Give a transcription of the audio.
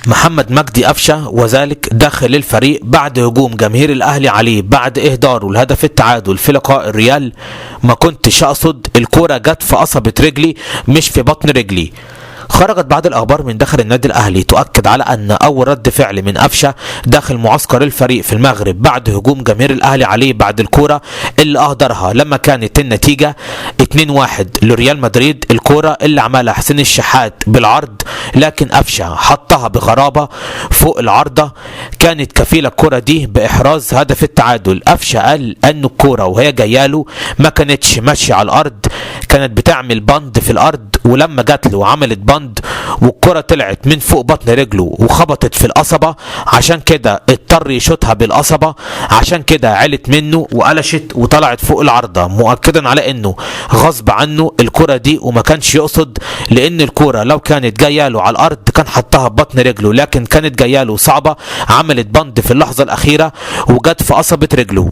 محمد مجدي قفشه، وذلك داخل الفريق بعد هجوم جماهير الاهلي عليه بعد اهداره الهدف التعادل في لقاء الريال. ما كنتش اقصد، الكرة جت في قصبة رجلي مش في بطن رجلي. خرجت بعض الاخبار من داخل النادي الاهلي تؤكد على ان اول رد فعل من قفشه داخل معسكر الفريق في المغرب بعد هجوم جماهير الاهلي عليه بعد الكوره اللي اهدرها لما كانت النتيجه 2-1 لريال مدريد، الكوره اللي عملها حسين الشحات بالعرض لكن قفشه حطها بغرابه فوق العارضه، كانت كفيله الكوره دي باحراز هدف التعادل. قفشه قال ان الكوره وهي جايه له ما كانتش ماشيه على الارض، كانت بتعمل بند في الارض، ولما جات له عملت بند والكرة طلعت من فوق بطن رجله وخبطت في القصبة، عشان كده اضطر يشوطها بالقصبة، عشان كده علت منه وقلشت وطلعت فوق العارضة، مؤكدا على انه غصب عنه الكرة دي وما كانش يقصد، لان الكرة لو كانت جايه له على الارض كان حطها ببطن رجله، لكن كانت جايه له صعبة، عملت بند في اللحظة الاخيرة وجت في قصبة رجله.